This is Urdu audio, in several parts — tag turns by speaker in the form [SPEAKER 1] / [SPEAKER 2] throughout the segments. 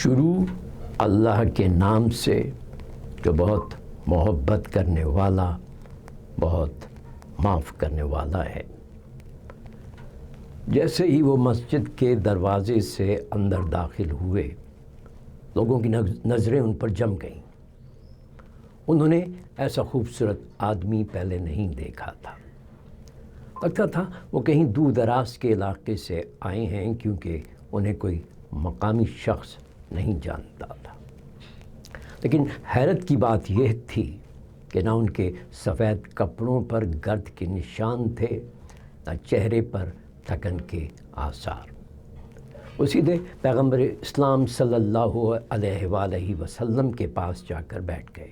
[SPEAKER 1] شروع اللہ کے نام سے جو بہت محبت کرنے والا، بہت معاف کرنے والا ہے۔ جیسے ہی وہ مسجد کے دروازے سے اندر داخل ہوئے، لوگوں کی نظریں ان پر جم گئیں۔ انہوں نے ایسا خوبصورت آدمی پہلے نہیں دیکھا تھا۔ لگتا تھا وہ کہیں دور دراز کے علاقے سے آئے ہیں، کیونکہ انہیں کوئی مقامی شخص نہیں جانتا تھا۔ لیکن حیرت کی بات یہ تھی کہ نہ ان کے سفید کپڑوں پر گرد کے نشان تھے، نہ چہرے پر تھکن کے آثار۔ وہ سیدھے پیغمبر اسلام صلی اللہ علیہ وآلہ وسلم کے پاس جا کر بیٹھ گئے۔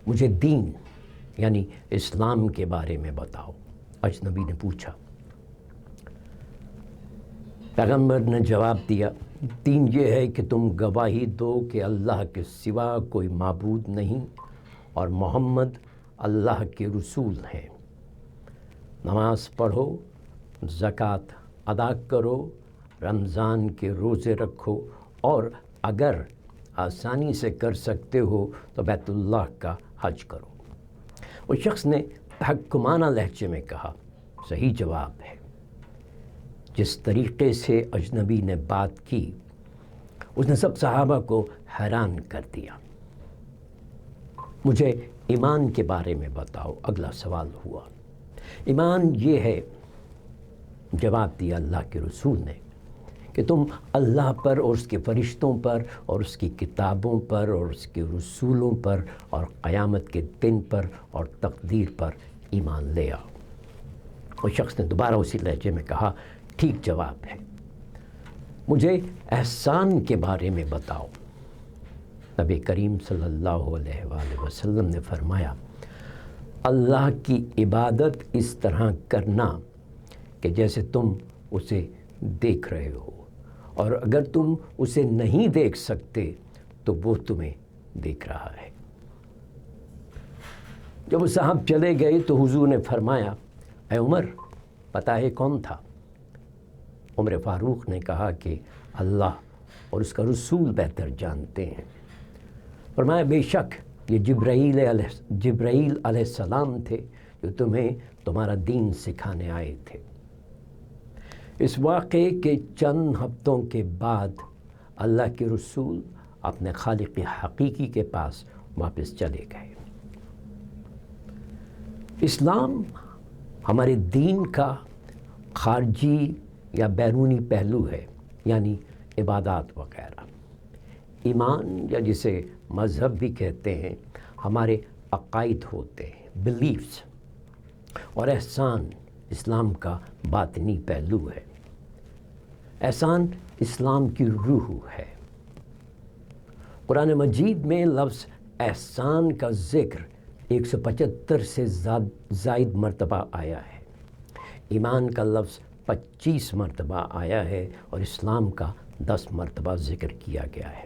[SPEAKER 1] مجھے دین یعنی اسلام کے بارے میں بتاؤ، اجنبی نے پوچھا۔ پیغمبر نے جواب دیا، دین یہ ہے کہ تم گواہی دو کہ اللہ کے سوا کوئی معبود نہیں اور محمد اللہ کے رسول ہیں۔ نماز پڑھو، زکوٰۃ ادا کرو، رمضان کے روزے رکھو، اور اگر آسانی سے کر سکتے ہو تو بیت اللہ کا حج کرو۔ اس شخص نے تحکمانہ لہجے میں کہا، صحیح جواب ہے۔ جس طریقے سے اجنبی نے بات کی، اس نے سب صحابہ کو حیران کر دیا۔ مجھے ایمان کے بارے میں بتاؤ، اگلا سوال ہوا۔ ایمان یہ ہے، جواب دیا اللہ کے رسول نے، کہ تم اللہ پر اور اس کے فرشتوں پر اور اس کی کتابوں پر اور اس کے رسولوں پر اور قیامت کے دن پر اور تقدیر پر ایمان لے آؤ۔ اس شخص نے دوبارہ اسی لہجے میں کہا، ٹھیک جواب ہے۔ مجھے احسان کے بارے میں بتاؤ۔ نبی کریم صلی اللہ علیہ وآلہ وسلم نے فرمایا، اللہ کی عبادت اس طرح کرنا کہ جیسے تم اسے دیکھ رہے ہو، اور اگر تم اسے نہیں دیکھ سکتے تو وہ تمہیں دیکھ رہا ہے۔ جب وہ صاحب چلے گئے تو حضور نے فرمایا، اے عمر، پتہ ہے کون تھا؟ عمر فاروق نے کہا کہ اللہ اور اس کا رسول بہتر جانتے ہیں۔ فرمایا، بے شک یہ جبرائیل علیہ السلام تھے جو تمہیں تمہارا دین سکھانے آئے تھے۔ اس واقعے کے چند ہفتوں کے بعد اللہ کے رسول اپنے خالق حقیقی کے پاس واپس چلے گئے۔ اسلام ہمارے دین کا خارجی یا بیرونی پہلو ہے، یعنی عبادات وغیرہ۔ ایمان یا جسے مذہب بھی کہتے ہیں، ہمارے عقائد ہوتے ہیں، بلیفز، اور احسان اسلام کا باطنی پہلو ہے۔ احسان اسلام کی روح ہے۔ قرآن مجید میں لفظ احسان کا ذکر 175 سے زائد مرتبہ آیا ہے۔ ایمان کا لفظ 25 مرتبہ آیا ہے اور اسلام کا 10 مرتبہ ذکر کیا گیا ہے۔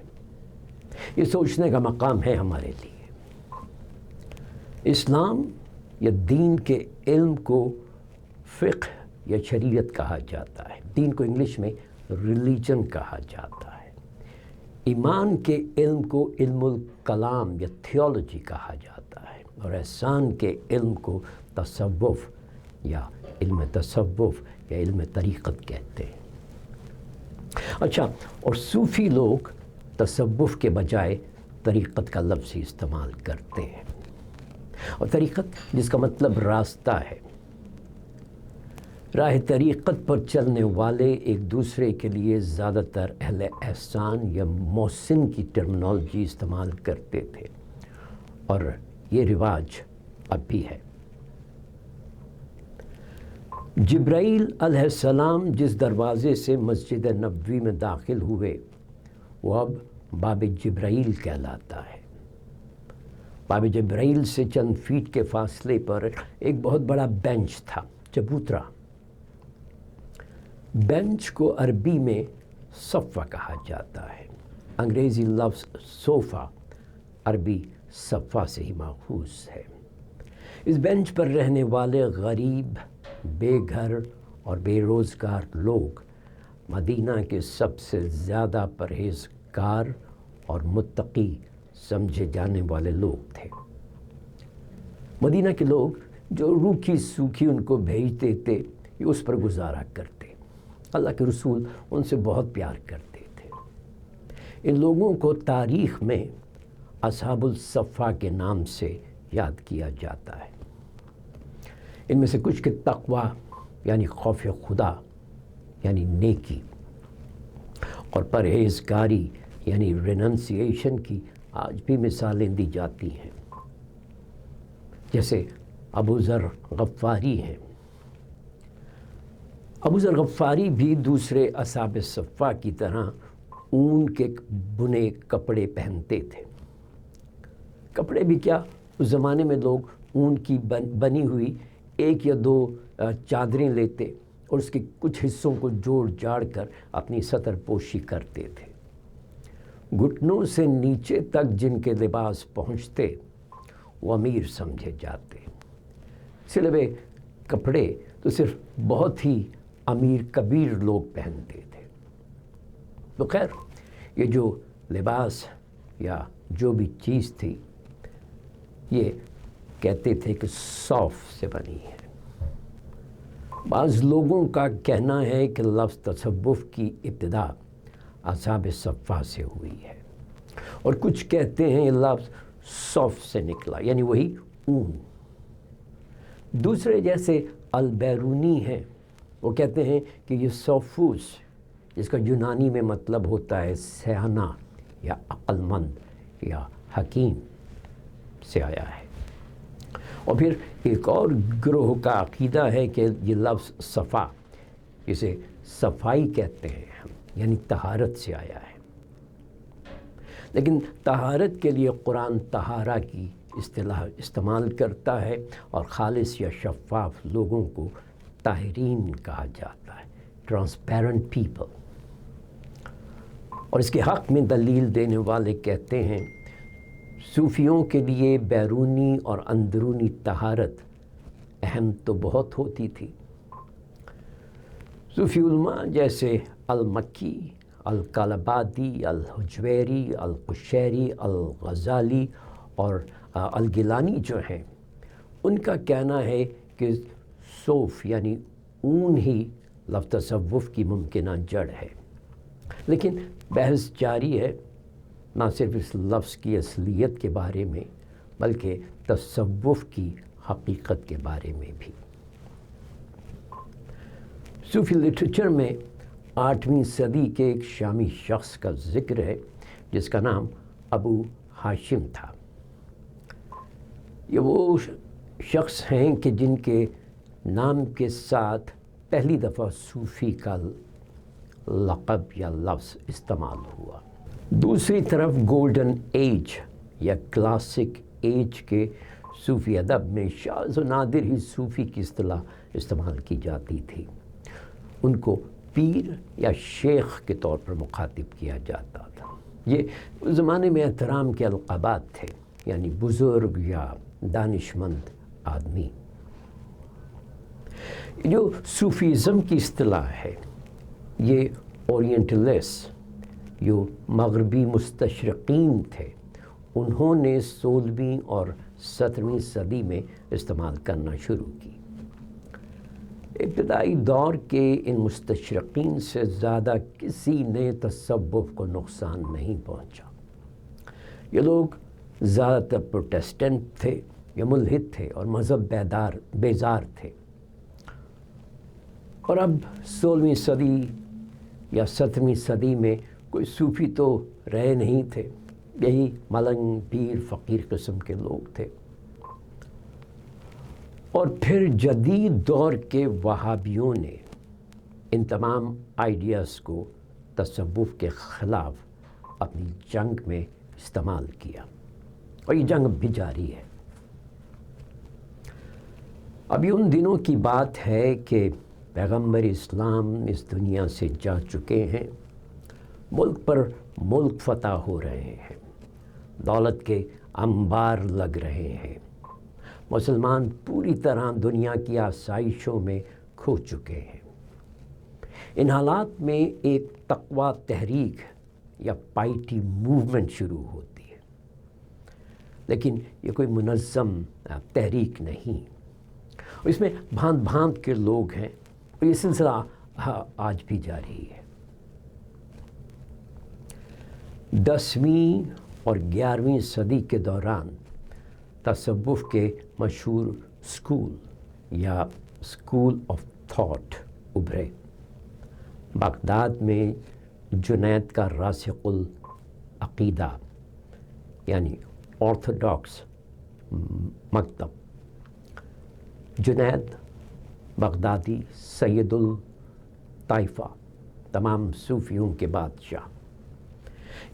[SPEAKER 1] یہ سوچنے کا مقام ہے ہمارے لیے۔ اسلام یا دین کے علم کو فقہ یا شریعت کہا جاتا ہے۔ دین کو انگلش میں ریلیجن کہا جاتا ہے۔ ایمان کے علم کو علم الکلام یا تھیولوجی کہا جاتا ہے، اور احسان کے علم کو تصوف یا علم تصوف یا علم طریقت کہتے ہیں۔ اچھا، اور صوفی لوگ تصوف کے بجائے طریقت کا لفظ ہی استعمال کرتے ہیں، اور طریقت جس کا مطلب راستہ ہے۔ راہ طریقت پر چلنے والے ایک دوسرے کے لیے زیادہ تر اہل احسان یا محسن کی ٹرمنالوجی استعمال کرتے تھے، اور یہ رواج اب بھی ہے۔ جبرائیل علیہ السلام جس دروازے سے مسجد نبوی میں داخل ہوئے، وہ اب باب جبرائیل کہلاتا ہے۔ باب جبرائیل سے چند فیٹ کے فاصلے پر ایک بہت بڑا بینچ تھا، چبوترا۔ بینچ کو عربی میں صفہ کہا جاتا ہے۔ انگریزی لفظ صوفہ عربی صفہ سے ہی ماخوذ ہے۔ اس بینچ پر رہنے والے غریب، بے گھر اور بے روزگار لوگ مدینہ کے سب سے زیادہ پرہیزگار اور متقی سمجھے جانے والے لوگ تھے۔ مدینہ کے لوگ جو روکھی سوکھی ان کو بھیجتے تھے یہ اس پر گزارا کرتے۔ اللہ کے رسول ان سے بہت پیار کرتے تھے۔ ان لوگوں کو تاریخ میں اصحاب الصفا کے نام سے یاد کیا جاتا ہے۔ ان میں سے کچھ کے تقوی یعنی خوف خدا یعنی نیکی اور پرہیزگاری یعنی ریننسیشن کی آج بھی مثالیں دی جاتی ہیں، جیسے ابو ذر غفاری ہیں۔ ابو ذر غفاری بھی دوسرے اصحاب صفا کی طرح اون کے بنے کپڑے پہنتے تھے۔ کپڑے بھی کیا، اس زمانے میں لوگ اون کی بنی ہوئی ایک یا دو چادریں لیتے اور اس کے کچھ حصوں کو جوڑ جاڑ کر اپنی سطر پوشی کرتے تھے۔ گھٹنوں سے نیچے تک جن کے لباس پہنچتے وہ امیر سمجھے جاتے۔ سلے ہوئے کپڑے تو صرف بہت ہی امیر کبیر لوگ پہنتے تھے۔ تو خیر، یہ جو لباس یا جو بھی چیز تھی یہ کہتے تھے کہ صوف سے بنی ہے۔ بعض لوگوں کا کہنا ہے کہ لفظ تصوف کی ابتدا اصحاب صفا سے ہوئی ہے، اور کچھ کہتے ہیں یہ لفظ صوف سے نکلا یعنی وہی اون۔ دوسرے جیسے البیرونی ہیں، وہ کہتے ہیں کہ یہ صوفوس، جس کا یونانی میں مطلب ہوتا ہے سیاح یا عقل مند یا حکیم، سے آیا ہے۔ اور پھر ایک اور گروہ کا عقیدہ ہے کہ یہ لفظ صفا، اسے صفائی کہتے ہیں یعنی طہارت سے آیا ہے۔ لیکن طہارت کے لیے قرآن طہارہ کی اصطلاح استعمال کرتا ہے اور خالص یا شفاف لوگوں کو طاہرین کہا جاتا ہے، ٹرانسپیرنٹ پیپل۔ اور اس کے حق میں دلیل دینے والے کہتے ہیں صوفیوں کے لیے بیرونی اور اندرونی طہارت اہم تو بہت ہوتی تھی۔ صوفی علماء جیسے المکی، الکالابادی، الحجویری، القشیری، الغزالی اور الگیلانی جو ہیں، ان کا کہنا ہے کہ صوف یعنی اون ہی لفظ تصوف کی ممکنہ جڑ ہے۔ لیکن بحث جاری ہے، نہ صرف اس لفظ کی اصلیت کے بارے میں بلکہ تصوف کی حقیقت کے بارے میں بھی۔ صوفی لٹریچر میں 8ویں صدی کے ایک شامی شخص کا ذکر ہے جس کا نام ابو ہاشم تھا۔ یہ وہ شخص ہیں کہ جن کے نام کے ساتھ پہلی دفعہ صوفی کا لقب یا لفظ استعمال ہوا۔ دوسری طرف گولڈن ایج یا کلاسک ایج کے صوفی ادب میں شاذ و نادر ہی صوفی کی اصطلاح استعمال کی جاتی تھی۔ ان کو پیر یا شیخ کے طور پر مخاطب کیا جاتا تھا۔ یہ اس زمانے میں احترام کے القابات تھے، یعنی بزرگ یا دانشمند آدمی۔ جو صوفیزم کی اصطلاح ہے یہ اورینٹلس جو مغربی مستشرقین تھے، انہوں نے 16ویں اور 17ویں صدی میں استعمال کرنا شروع کی۔ ابتدائی دور کے ان مستشرقین سے زیادہ کسی نے تصوف کو نقصان نہیں پہنچا۔ یہ لوگ زیادہ تر پروٹیسٹنٹ تھے یا ملحد تھے اور مذہب بیزار تھے۔ اور اب 16ویں صدی یا 17ویں صدی میں کوئی صوفی تو رہے نہیں تھے، یہی ملنگ پیر فقیر قسم کے لوگ تھے۔ اور پھر جدید دور کے وہابیوں نے ان تمام آئیڈیاز کو تصوف کے خلاف اپنی جنگ میں استعمال کیا، اور یہ جنگ بھی جاری ہے۔ ابھی ان دنوں کی بات ہے کہ پیغمبر اسلام اس دنیا سے جا چکے ہیں، ملک پر ملک فتح ہو رہے ہیں، دولت کے انبار لگ رہے ہیں، مسلمان پوری طرح دنیا کی آسائشوں میں کھو چکے ہیں۔ ان حالات میں ایک تقویٰ تحریک یا پائٹی موومنٹ شروع ہوتی ہے، لیکن یہ کوئی منظم تحریک نہیں، اس میں بھانت بھانت کے لوگ ہیں، اور یہ سلسلہ آج بھی جاری ہے۔ 10ویں اور 11ویں صدی کے دوران تصوف کے مشہور اسکول یا اسکول آف تھاٹ ابھرے۔ بغداد میں جنید کا راسخ العقیدہ یعنی آرتھوڈاکس مکتب، جنید بغدادی سید الطائفہ، تمام صوفیوں کے بادشاہ،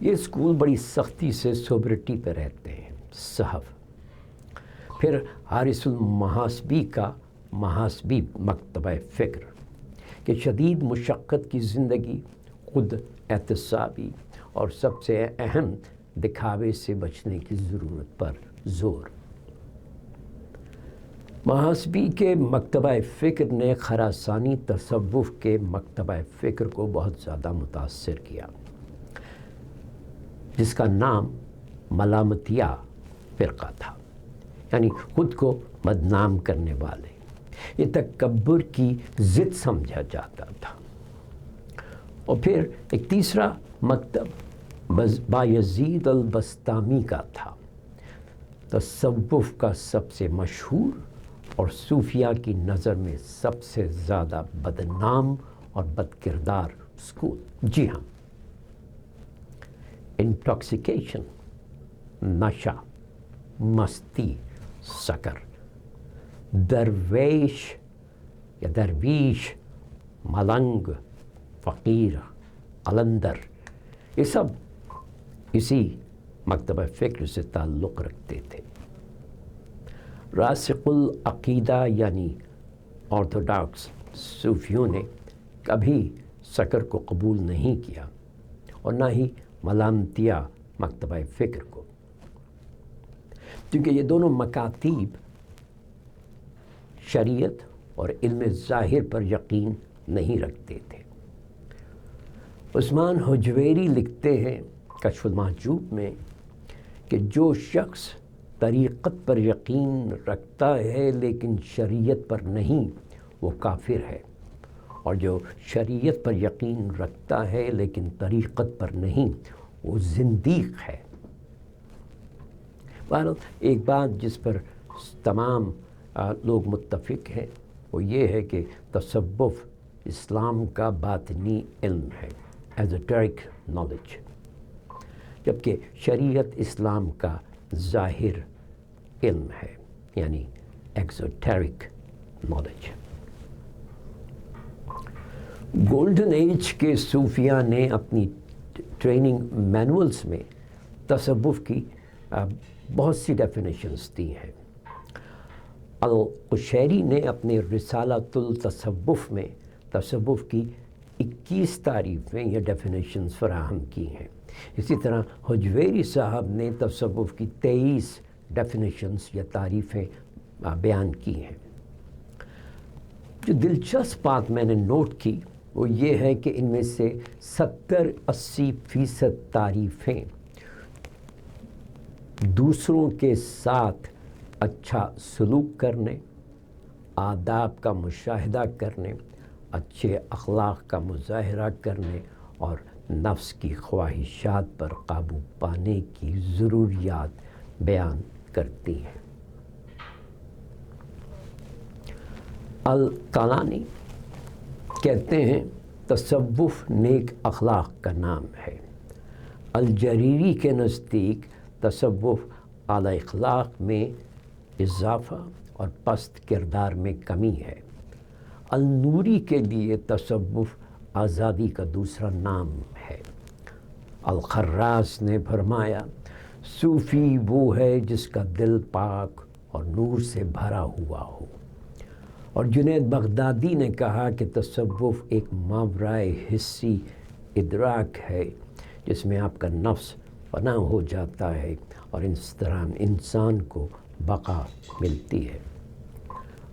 [SPEAKER 1] یہ اسکول بڑی سختی سے سوبرٹی پہ رہتے ہیں، صحف۔ پھر حارث المحاسبی کا محاسبی مکتبہ فکر کہ شدید مشقت کی زندگی، خود احتسابی اور سب سے اہم دکھاوے سے بچنے کی ضرورت پر زور۔ محاسبی کے مکتبہ فکر نے خراسانی تصوف کے مکتبہ فکر کو بہت زیادہ متاثر کیا، جس کا نام ملامتیہ فرقہ تھا، یعنی خود کو بدنام کرنے والے۔ یہ تکبر کی ضد سمجھا جاتا تھا۔ اور پھر ایک تیسرا مکتب بایزید البسطامی کا تھا، تصوف کا سب سے مشہور اور صوفیہ کی نظر میں سب سے زیادہ بدنام اور بدکردار اسکول۔ جی ہاں، انٹاکسیکیشن، نشہ، مستی، سکر، درویش یا درویش، ملنگ، فقیر، قلندر، یہ سب اسی مکتبہ فکر سے تعلق رکھتے تھے۔ راسخ العقیدہ یعنی آرتھوڈاکس صوفیوں نے کبھی سکر کو قبول نہیں کیا اور نہ ہی ملامتیہ مکتبہ فکر کو، کیونکہ یہ دونوں مکاتیب شریعت اور علم ظاہر پر یقین نہیں رکھتے تھے۔ عثمان حجویری لکھتے ہیں کشف المحجوب میں کہ جو شخص طریقت پر یقین رکھتا ہے لیکن شریعت پر نہیں، وہ کافر ہے، اور جو شریعت پر یقین رکھتا ہے لیکن طریقت پر نہیں، وہ زندیق ہے۔ بہرحال ایک بات جس پر تمام لوگ متفق ہیں وہ یہ ہے کہ تصوف اسلام کا باطنی علم ہے، ایزوٹیرک نالج، جبکہ شریعت اسلام کا ظاہر علم ہے، یعنی ایکزوٹیرک نالج۔ گولڈن ایج کے صوفیہ نے اپنی ٹریننگ مینولز میں تصوف کی بہت سی ڈیفینیشنز دی ہیں۔ القشیری نے اپنے رسالۃ التصوف میں تصوف کی 21 تعریفیں یا ڈیفینیشنز فراہم کی ہیں۔ اسی طرح حجویری صاحب نے تصوف کی 23 ڈیفینیشنز یا تعریفیں بیان کی ہیں۔ جو دلچسپ بات میں نے نوٹ کی وہ یہ ہے کہ ان میں سے 70-80% تعریفیں دوسروں کے ساتھ اچھا سلوک کرنے، آداب کا مشاہدہ کرنے، اچھے اخلاق کا مظاہرہ کرنے اور نفس کی خواہشات پر قابو پانے کی ضروریات بیان کرتی ہیں۔ القلانی کہتے ہیں تصوف نیک اخلاق کا نام ہے۔ الجریری کے نزدیک تصوف اعلی اخلاق میں اضافہ اور پست کردار میں کمی ہے۔ النوری کے لیے تصوف آزادی کا دوسرا نام ہے۔ الخراز نے فرمایا صوفی وہ ہے جس کا دل پاک اور نور سے بھرا ہوا ہو، اور جنید بغدادی نے کہا کہ تصوف ایک ماورائے حسی ادراک ہے جس میں آپ کا نفس فنا ہو جاتا ہے اور اس طرح انسان کو بقا ملتی ہے۔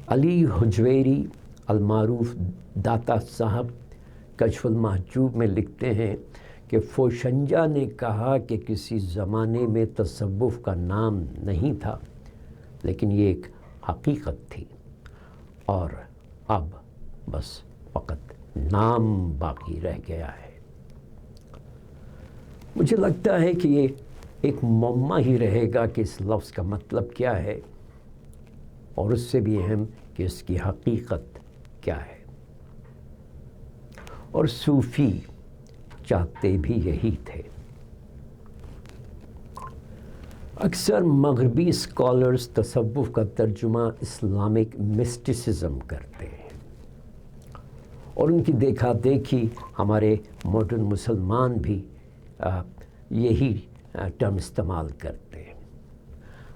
[SPEAKER 1] علی حجویری المعروف داتا صاحب کشف المحجوب میں لکھتے ہیں کہ فوشنجا نے کہا کہ کسی زمانے میں تصوف کا نام نہیں تھا، لیکن یہ ایک حقیقت تھی، اور اب بس فقط نام باقی رہ گیا ہے۔ مجھے لگتا ہے کہ یہ ایک معمہ ہی رہے گا کہ اس لفظ کا مطلب کیا ہے، اور اس سے بھی اہم کہ اس کی حقیقت کیا ہے۔ اور صوفی چاہتے بھی یہی تھے۔ اکثر مغربی اسکالرز تصوف کا ترجمہ اسلامک مسٹسزم کرتے ہیں، اور ان کی دیکھا دیکھی ہمارے ماڈرن مسلمان بھی یہی ٹرم استعمال کرتے ہیں۔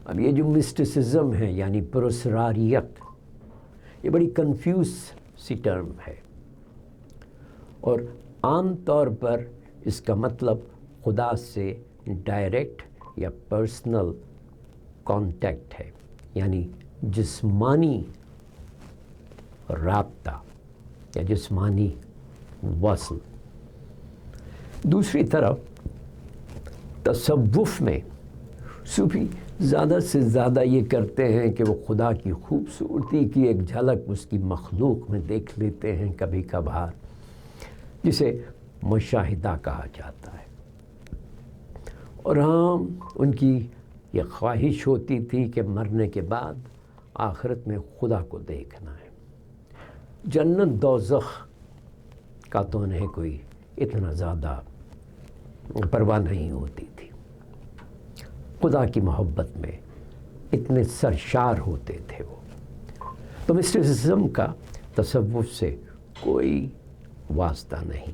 [SPEAKER 1] اب یہ جو مسٹسزم ہے یعنی پراسراریت، یہ بڑی کنفیوز سی ٹرم ہے، اور عام طور پر اس کا مطلب خدا سے ڈائریکٹ یا پرسنل کانٹیکٹ ہے، یعنی جسمانی رابطہ یا جسمانی وصل۔ دوسری طرف تصوف میں صوفی زیادہ سے زیادہ یہ کرتے ہیں کہ وہ خدا کی خوبصورتی کی ایک جھلک اس کی مخلوق میں دیکھ لیتے ہیں کبھی کبھار، جسے مشاہدہ کہا جاتا ہے۔ اور ہاں، ان کی یہ خواہش ہوتی تھی کہ مرنے کے بعد آخرت میں خدا کو دیکھنا ہے۔ جنت دوزخ کا تو انہیں کوئی اتنا زیادہ پرواہ نہیں ہوتی تھی، خدا کی محبت میں اتنے سرشار ہوتے تھے وہ۔ تو مسٹسزم کا تصوف سے کوئی واسطہ نہیں۔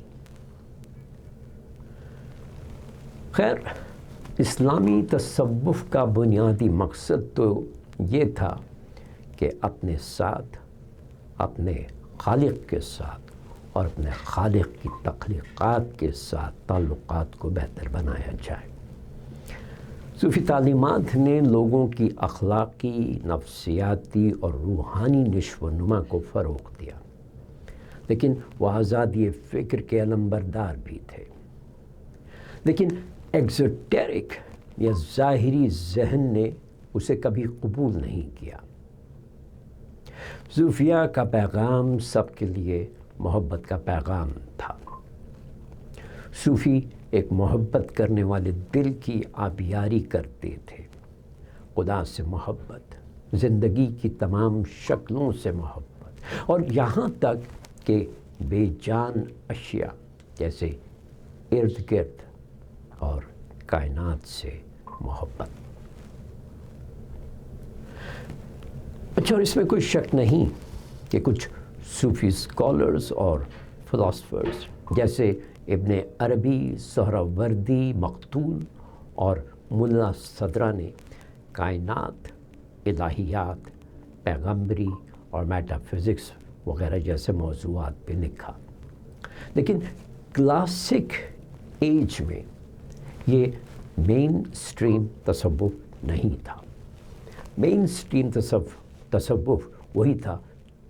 [SPEAKER 1] خیر، اسلامی تصوف کا بنیادی مقصد تو یہ تھا کہ اپنے ساتھ، اپنے خالق کے ساتھ اور اپنے خالق کی تخلیقات کے ساتھ تعلقات کو بہتر بنایا جائے۔ صوفی تعلیمات نے لوگوں کی اخلاقی، نفسیاتی اور روحانی نشو و نما کو فروغ دیا، لیکن وہ آزادی فکر کے علمبردار بھی تھے۔ لیکن ایگزوٹیرک یا ظاہری ذہن نے اسے کبھی قبول نہیں کیا۔ صوفیہ کا پیغام سب کے لیے محبت کا پیغام تھا۔ صوفی ایک محبت کرنے والے دل کی آبیاری کرتے تھے، خدا سے محبت، زندگی کی تمام شکلوں سے محبت، اور یہاں تک کہ بے جان اشیاء جیسے ارد گرد اور کائنات سے محبت۔ اچھا، اور اس میں کوئی شک نہیں کہ کچھ صوفی اسکالرز اور فلاسفرز جیسے ابن عربی، سہروردی، مقتول اور ملا صدرہ نے کائنات، الہیات، پیغمبری اور میٹا فزکس وغیرہ جیسے موضوعات پہ لکھا، لیکن کلاسک ایج میں یہ مین سٹریم تصوف نہیں تھا۔ مین سٹریم تصوف وہی تھا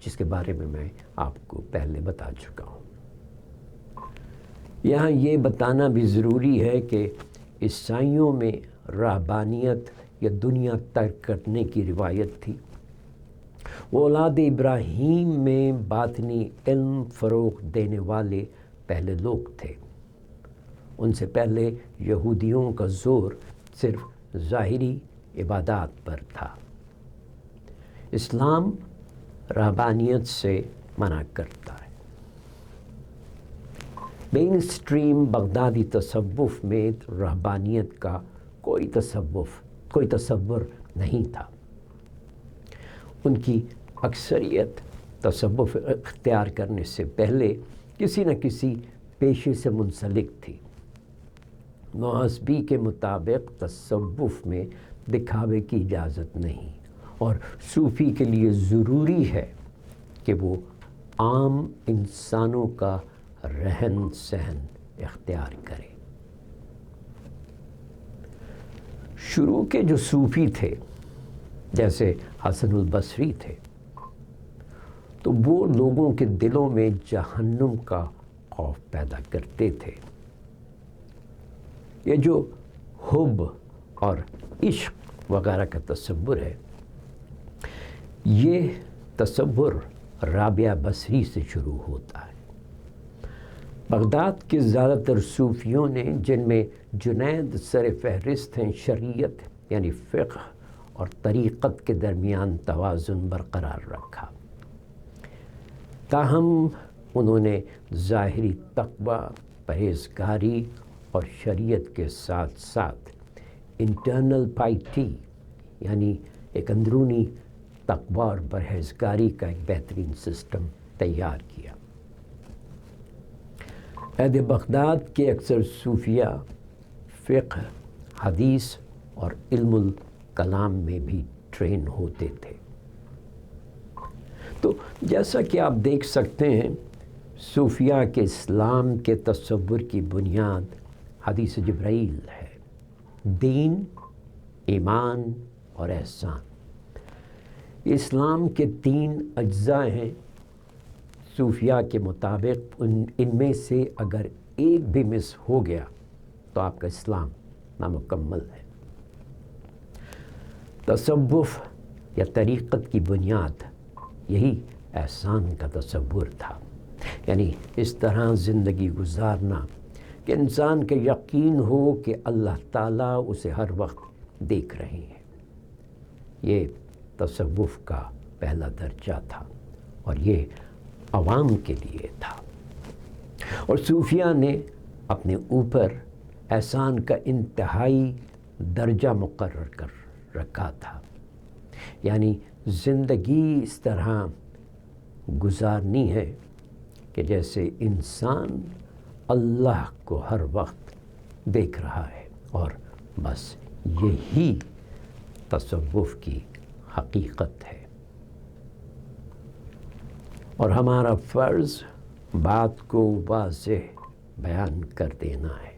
[SPEAKER 1] جس کے بارے میں آپ کو پہلے بتا چکا ہوں۔ یہاں یہ بتانا بھی ضروری ہے کہ عیسائیوں میں رہبانیت یا دنیا ترک کرنے کی روایت تھی۔ وہ اولاد ابراہیم میں باطنی علم فروغ دینے والے پہلے لوگ تھے۔ ان سے پہلے یہودیوں کا زور صرف ظاہری عبادات پر تھا۔ اسلام رہبانیت سے منع کرتا ہے۔ مین سٹریم بغدادی تصوف میں رہبانیت کا کوئی تصور نہیں تھا۔ ان کی اکثریت تصوف اختیار کرنے سے پہلے کسی نہ کسی پیشے سے منسلک تھی۔ محاسبی کے مطابق تصوف میں دکھاوے کی اجازت نہیں، اور صوفی کے لیے ضروری ہے کہ وہ عام انسانوں کا رہن سہن اختیار کرے۔ شروع کے جو صوفی تھے جیسے حسن البصری تھے، تو وہ لوگوں کے دلوں میں جہنم کا خوف پیدا کرتے تھے۔ یہ جو حب اور عشق وغیرہ کا تصور ہے، یہ تصور رابعہ بصری سے شروع ہوتا ہے۔ بغداد کے زیادہ تر صوفیوں نے، جن میں جنید سر فہرست ہیں، شریعت یعنی فقہ اور طریقت کے درمیان توازن برقرار رکھا، تاہم انہوں نے ظاہری تقوی، پرہیزگاری اور شریعت کے ساتھ ساتھ انٹرنل پائٹی یعنی ایک اندرونی تقوی اور پرہیزگاری کا ایک بہترین سسٹم تیار کیا۔ اہل بغداد کے اکثر صوفیہ فقہ، حدیث اور علم الکلام میں بھی ٹرین ہوتے تھے۔ تو جیسا کہ آپ دیکھ سکتے ہیں، صوفیہ کے اسلام کے تصور کی بنیاد حدیث جبرائیل ہے، دین، ایمان اور احسان۔ اسلام کے 3 اجزاء ہیں۔ صوفیہ کے مطابق ان میں سے اگر ایک بھی مس ہو گیا تو آپ کا اسلام نامکمل ہے۔ تصوف یا طریقت کی بنیاد یہی احسان کا تصور تھا، یعنی اس طرح زندگی گزارنا کہ انسان کا یقین ہو کہ اللہ تعالیٰ اسے ہر وقت دیکھ رہے ہیں۔ یہ تصوف کا پہلا درجہ تھا اور یہ عوام کے لیے تھا، اور صوفیہ نے اپنے اوپر احسان کا انتہائی درجہ مقرر کر رکھا تھا، یعنی زندگی اس طرح گزارنی ہے کہ جیسے انسان اللہ کو ہر وقت دیکھ رہا ہے، اور بس یہی تصوف کی حقیقت ہے۔ اور ہمارا فرض بات کو واضح بیان کر دینا ہے۔